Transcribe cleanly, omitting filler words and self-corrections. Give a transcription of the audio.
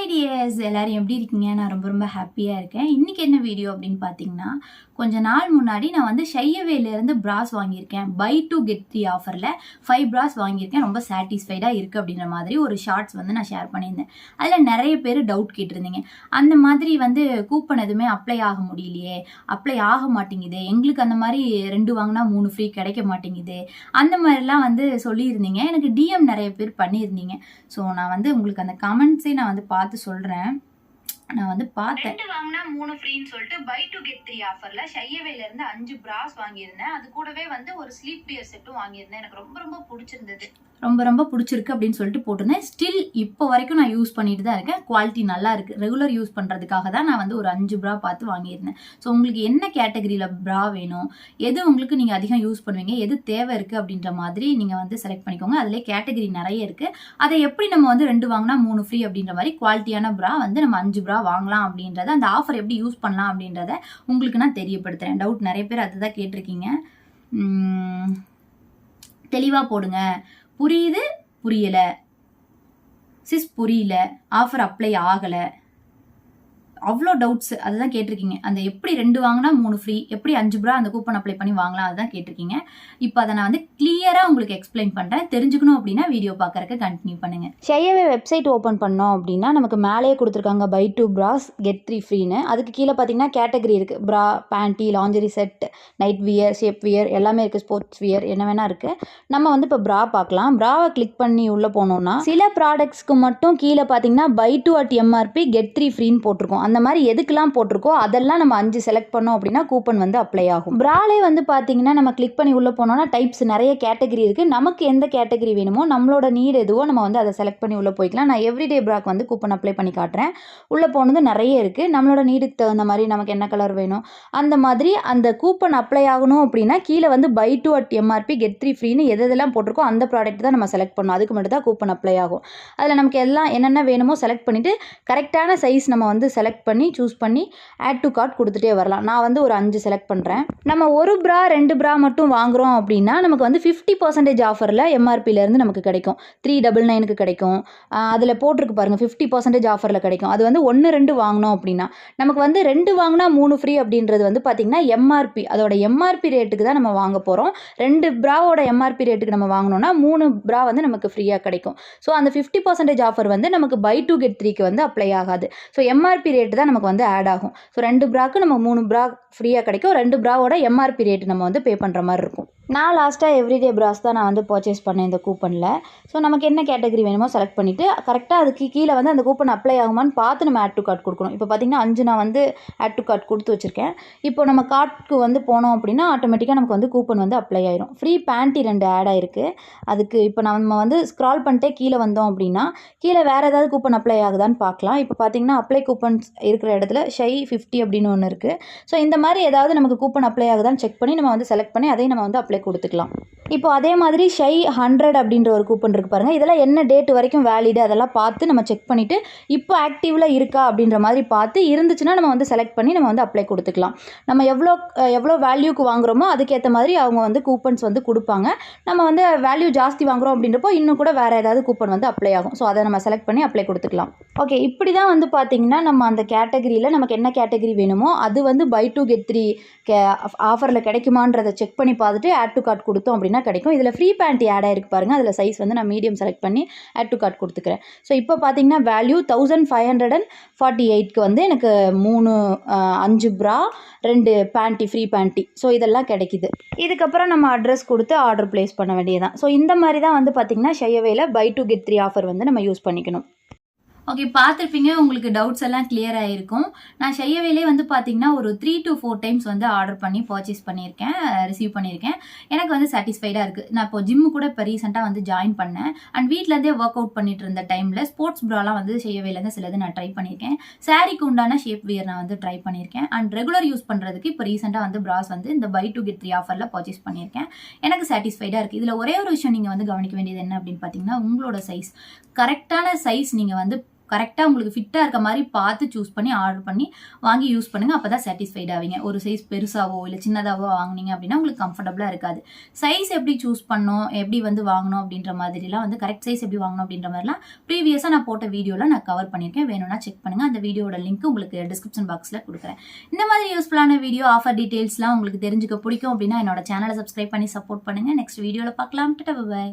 Tears எல்லாரும் எப்படி இருக்கீங்க? நான் ரொம்ப ஹாப்பியாக இருக்கேன். இன்றைக்கி என்ன வீடியோ அப்படின்னு பார்த்தீங்கன்னா, கொஞ்ச நாள் முன்னாடி நான் வந்து ஷையவேலேருந்து ப்ராஸ் வாங்கியிருக்கேன். பை 2 get 3 ஆஃபரில் 5 ப்ராஸ் வாங்கியிருக்கேன். ரொம்ப சாட்டிஸ்ஃபைடாக இருக்குது அப்படின்ற மாதிரி ஒரு ஷார்ட்ஸ் வந்து நான் ஷேர் பண்ணியிருந்தேன். அதில் நிறைய பேர் டவுட் கேட்டிருந்தீங்க. அந்த மாதிரி வந்து கூப்பன் எதுவுமே அப்ளை ஆக முடியலையே, அப்ளை ஆக மாட்டேங்குது, எங்களுக்கு அந்த மாதிரி 2 வாங்கினா 3 ஃப்ரீ கிடைக்க மாட்டேங்குது, அந்த மாதிரிலாம் வந்து சொல்லியிருந்தீங்க. எனக்கு டிஎம் நிறைய பேர் பண்ணியிருந்தீங்க. ஸோ நான் வந்து உங்களுக்கு அந்த கமெண்ட்ஸே நான் வந்து பார்த்து சொல்கிறேன். நான் வந்து பார்த்தேன் 2 வாங்கினா 3 ஃப்ரீன்னு சொல்லிட்டு பை 2 get 3 ஆஃபர்ல ஷையவேல இருந்து 5 பிராஸ் வாங்கியிருந்தேன். அது கூடவே வந்து ஒரு ஸ்லீப் வியர் செட்டும் வாங்கியிருந்தேன். எனக்கு ரொம்ப பிடிச்சிருந்தது. ரொம்ப பிடிச்சிருக்கு அப்படின்னு சொல்லிட்டு போட்டிருந்தேன். ஸ்டில் இப்போ வரைக்கும் நான் யூஸ் பண்ணிட்டு தான் இருக்கேன். குவாலிட்டி நல்லா இருக்கு. ரெகுலர் யூஸ் பண்ணுறதுக்காக தான் நான் வந்து ஒரு 5 ப்ரா பார்த்து வாங்கியிருந்தேன். ஸோ உங்களுக்கு என்ன கேட்டகரியில் ப்ரா வேணும், எது உங்களுக்கு நீங்கள் அதிகம் யூஸ் பண்ணுவீங்க, எது தேவை இருக்குது அப்படின்ற மாதிரி நீங்கள் வந்து செலக்ட் பண்ணிக்கோங்க. அதிலே கேட்டகரி நிறைய இருக்குது. அதை எப்படி நம்ம வந்து 2 வாங்கினா 3 ஃப்ரீ அப்படின்ற மாதிரி குவாலிட்டியான ப்ரா வந்து நம்ம 5 ப்ரா வாங்கலாம் அப்படின்றத, அந்த ஆஃபர் எப்படி யூஸ் பண்ணலாம் அப்படின்றத உங்களுக்கு நான் தெரியப்படுத்துகிறேன். டவுட் நிறைய பேர் அதுதான் கேட்டிருக்கீங்க. தெளிவாக போடுங்க. புரியுது, புரியலை, சிஸ் புரியல, ஆஃபர் அப்ளை ஆகலை, அவ்வளோ டவுட்ஸ் அதுதான் கேட்டிருக்கீங்க. அந்த எப்படி 2 வாங்கினா 3 ஃப்ரீ, எப்படி 5 ப்ரா அந்த கூப்பன் அப்ளை பண்ணி வாங்கலாம், அதுதான் கேட்டிருக்கீங்க. இப்போ அதை நான் வந்து கிளியராக உங்களுக்கு எக்ஸ்பிளைன் பண்ணுறேன். தெரிஞ்சுக்கணும் அப்படின்னா வீடியோ பார்க்கறதுக்கு கண்டினியூ பண்ணுங்கள். ஷையவே வெப்சைட் ஓப்பன் பண்ணோம் அப்படின்னா நமக்கு மேலேயே கொடுத்துருக்காங்க பை 2 ப்ராஸ் கெட் 3 ஃப்ரீன்னு. அதுக்கு கீழே பார்த்தீங்கன்னா கேட்டகரி இருக்குது. Bra, panty, lingerie set, night wear, shape wear எல்லாமே இருக்குது. ஸ்போர்ட்ஸ் வியர் என்ன வேணா இருக்குது. நம்ம வந்து இப்போ ப்ரா பார்க்கலாம். ப்ராவை கிளிக் பண்ணி உள்ளே போனோம்னா சில ப்ராடக்ட்ஸ்க்கு மட்டும் கீழே பார்த்தீங்கன்னா பை 2 at MRP கெட் 3 ஃப்ரீன்னு போட்டிருக்கோம். அந்த மாதிரி எதுக்கெல்லாம் போட்டிருக்கோ அதெல்லாம் நம்ம 5 செலக்ட் பண்ணோம் அப்படின்னா கூப்பன் வந்து அப்ளை ஆகும். ப்ராலே வந்து பார்த்தீங்கன்னா நம்ம கிளிக் பண்ணி உள்ளே போனோம்னா டைப்ஸ் நிறைய கேட்டகரி இருக்குது. நமக்கு எந்த கேட்டகரி வேணுமோ, நம்மளோட நீட் எதுவோ நம்ம வந்து அதை செலக்ட் பண்ணி உள்ளே போய்க்கலாம். நான் எவ்ரிடே ப்ராக்கு வந்து கூப்பன் அப்ளை பண்ணி காட்டுறேன். உள்ளே போனது நிறைய இருக்குது. நம்மளோட நீடுக்கு தகுந்த மாதிரி நமக்கு என்ன கலர் வேணும் அந்த மாதிரி அந்த கூப்பன் அப்ளை ஆகணும் அப்படின்னா கீழே வந்து பை 2 at MRP கெட் 3 ஃப்ரீன்னு எதெல்லாம் போட்டிருக்கோ அந்த ப்ராடக்ட் தான் நம்ம செலக்ட் பண்ணணும். அதுக்கு மட்டும் தான் கூப்பன் அப்ளை ஆகும். அதில் நமக்கு எல்லாம் என்னென்ன வேணுமோ செலக்ட் பண்ணிவிட்டு கரெக்டான சைஸ் நம்ம வந்து செலக்ட் பண்ணி சூஸ் பண்ணி ஆட் டு கார்ட் கொடுத்துட்டே வரலாம். நான் வந்து ஒரு 5 செலக்ட் பண்ணுறேன். நம்ம ஒரு ப்ரா 2 ப்ரா மட்டும் வாங்குகிறோம் அப்படின்னா நமக்கு வந்து 50% ஆஃபரில் எம்ஆர்பியிலேருந்து நமக்கு கிடைக்கும். 399க்கு கிடைக்கும். அதில் போட்டிருக்கு பாருங்கள் 50% ஆஃபரில் கிடைக்கும். அது வந்து 1 2 வாங்கினோம் அப்படின்னா நமக்கு வந்து 2 வாங்கினா 3 ஃப்ரீ அப்படின்றது வந்து பார்த்திங்கன்னா எம்ஆர்பி, அதோட எம்ஆர்பி ரேட்டுக்கு தான் நம்ம வாங்க போகிறோம். 2 ப்ராவோட எம்ஆர்பி ரேட்டுக்கு நம்ம வாங்கினோம்னா 3 ப்ரா வந்து நமக்கு ஃப்ரீயாக கிடைக்கும். ஸோ அந்த 50% ஆஃபர் வந்து நமக்கு பை 2 get 3க்கு வந்து அப்ளை ஆகாது. ஸோ எம்ஆர்பி ரேட்டு தான் நமக்கு வந்து ஆட் ஆகும். ஸோ 2 ப்ராக்கு நம்ம 3 ப்ரா ஃப்ரீயாக கிடைக்கும். 2 ப்ராவோட எம்ஆர்பி ரேட்டு நம்ம வந்து பே பண்ணுற மாதிரி இருக்கும். நான் லாஸ்ட்டாக எவ்ரிடே ப்ராஸ் தான் நான் வந்து பர்ச்சேஸ் பண்ணேன் இந்த கூப்பனில். ஸோ நமக்கு என்ன கேட்டகரி வேணுமோ செலக்ட் பண்ணிவிட்டு கரெக்டாக அதுக்கு கீழே வந்து அந்த கூப்பன் அப்ளை ஆகுமான்னு பார்த்து நம்ம ஆட் டு கார்ட் கொடுக்கணும். இப்போ பார்த்திங்கன்னா 5 நான் வந்து ஆட் டு கார்ட் கொடுத்து வச்சுருக்கேன். இப்போ நம்ம கார்ட்டுக்கு வந்து போனோம் அப்படின்னா ஆட்டோமேட்டிக்காக நமக்கு வந்து கூப்பன் வந்து அப்ளை ஆயிரும். ஃப்ரீ பேண்ட்டி 2 ஆட் ஆகிருக்கு. அதுக்கு இப்போ நம்ம வந்து ஸ்க்ரால் பண்ணிட்டே கீழே வந்தோம் அப்படின்னா கீழே வேறு ஏதாவது கூப்பன் அப்ளை ஆகுதான்னு பார்க்கலாம். இப்போ பார்த்திங்கன்னா அப்ளை கூப்பன்ஸ் இருக்கிற இடத்துல ஷை 50 அப்படின்னு ஒன்று இருக்குது. ஸோ இந்த மாதிரி ஏதாவது நமக்கு கூப்பன் அப்ளை ஆகுதான்னு செக் பண்ணி நம்ம வந்து செலக்ட் பண்ணி அதையும் நம்ம வந்து அப்ளை கொடுத்துக்கலாம். இப்போ அதே மாதிரி ஷை 100 அப்படின்ற ஒரு கூப்பன் இருக்குது பாருங்கள். இதெல்லாம் என்ன டேட் வரைக்கும் வேலிடு அதெல்லாம் பார்த்து நம்ம செக் பண்ணிவிட்டு இப்போ ஆக்டிவில் இருக்கா அப்படின்ற மாதிரி பார்த்து இருந்துச்சுன்னா நம்ம வந்து செலக்ட் பண்ணி நம்ம வந்து அப்ளை கொடுத்துக்கலாம். நம்ம எவ்வளோ வேல்யூக்கு வாங்குகிறோமோ அதுக்கேற்ற மாதிரி அவங்க வந்து கூப்பன்ஸ் வந்து கொடுப்பாங்க. நம்ம வந்து வேல்யூ ஜாஸ்தி வாங்குகிறோம் அப்படின்றப்போ இன்னும் கூட வேறு ஏதாவது கூப்பன் வந்து அப்ளை ஆகும். ஸோ அதை நம்ம செலக்ட் பண்ணி அப்ளை கொடுத்துக்கலாம். ஓகே, இப்படி தான் வந்து பார்த்திங்கன்னா நம்ம அந்த கேட்டகரியில் நமக்கு என்ன கேட்டகரி வேணுமோ அது வந்து பை 2 get 3 ஆஃபரில் கிடைக்குமான்றதை செக் பண்ணி பார்த்துட்டு ஆட் டு கார்ட் கொடுத்தோம் அப்படின்னா கிடைக்கும். இதில் ஃப்ரீ பேண்ட்டி ஆட் ஆகிருக்கு பாருங்கள். அதில் சைஸ் வந்து நான் மீடியம் செலக்ட் பண்ணி ஆட் டு கார்ட் கொடுத்துக்கிறேன். ஸோ இப்போ பார்த்தீங்கன்னா வேல்யூ 1548க்கு வந்து எனக்கு 5 ப்ரா 2 பேண்ட்டி ஃப்ரீ பேண்ட்டி. ஸோ இதெல்லாம் கிடைக்கிது. இதுக்கப்புறம் நம்ம அட்ரஸ் கொடுத்து ஆர்டர் ப்ளேஸ் பண்ண வேண்டியதான். ஸோ இந்த மாதிரி தான் வந்து பார்த்திங்கன்னா ஷையவேல பை 2 get 3 ஆஃபர் வந்து நம்ம யூஸ் பண்ணிக்கணும். ஓகே, பார்த்துருப்பீங்க. உங்களுக்கு டவுட்ஸ் எல்லாம் கிளியர் ஆகிருக்கும். நான் ஷையவேலே வந்து பார்த்தீங்கன்னா ஒரு 3 to 4 டைம்ஸ் வந்து ஆர்டர் பண்ணி பர்ச்சேஸ் பண்ணியிருக்கேன், ரிசீவ் பண்ணியிருக்கேன். எனக்கு வந்து சாட்டிஸ்ஃபைடாக இருக்குது. நான் இப்போ ஜிம்மு கூட இப்போ ரீசெண்டாக வந்து ஜாயின் பண்ணேன். அண்ட் வீட்டிலேருந்தே ஒர்க் அவுட் பண்ணிட்டு இருந்த டைமில் ஸ்போர்ட்ஸ் ப்ராலாம் வந்து ஷையவேலேருந்து சிலது நான் ட்ரை பண்ணியிருக்கேன். சாரிக்கு உண்டான ஷேப் வியர் நான் வந்து ட்ரை பண்ணியிருக்கேன். அண்ட் ரெகுலர் யூஸ் பண்ணுறதுக்கு இப்போ ரீசெண்டாக வந்து ப்ராஸ் வந்து இந்த பை 2 get 3 ஆஃபரில் பர்ச்சேஸ் பண்ணியிருக்கேன். எனக்கு சாட்டிஸ்ஃபைடாக இருக்குது. இதில் ஒரே ஒரு விஷயம் நீங்கள் வந்து கவனிக்க வேண்டியது என்ன அப்படின்னு பார்த்தீங்கன்னா உங்களோட சைஸ், கரெக்டான சைஸ் நீங்கள் வந்து கரெக்டாக உங்களுக்கு ஃபிட்டாக இருக்க மாதிரி பார்த்து சூஸ் பண்ணி ஆர்டர் பண்ணி வாங்கி யூஸ் பண்ணுங்கள். அப்போ தான் சாட்டிஸ்ஃபைட் ஆவீங்க. ஒரு சைஸ் பெருசாவோ இல்லை சின்னதாவோ வாங்கினீங்க அப்படின்னா உங்களுக்கு கம்ஃபர்டபுளாக இருக்காது. சைஸ் எப்படி சூஸ் பண்ணணும், எப்படி வந்து வாங்கணும் அப்படின்ற மாதிரிலாம் வந்து கரெக்ட் சைஸ் எப்படி வாங்கணும் அப்படின்ற மாதிரிலாம் ப்ரீவியஸாக நான் போட்ட வீடியோவில் நான் கவர் பண்ணியிருக்கேன். வேணும்னா செக் பண்ணுங்கள். அந்த வீடியோட லிங்க் உங்களுக்கு டிஸ்கிரிப்ஷன் பாக்ஸில் கொடுக்குறேன். இந்த மாதிரி யூஸ்ஃபுல்லான வீடியோ ஆஃபர் டீட்டெயில்ஸ்லாம் உங்களுக்கு தெரிஞ்சுக்க பிடிக்கும் அப்படின்னா என்னோட சேனலை சப்ஸ்கிரைப் பண்ணி சப்போர்ட் பண்ணுங்கள். நெக்ஸ்ட் வீடியோவில் பார்க்கலாம். பை.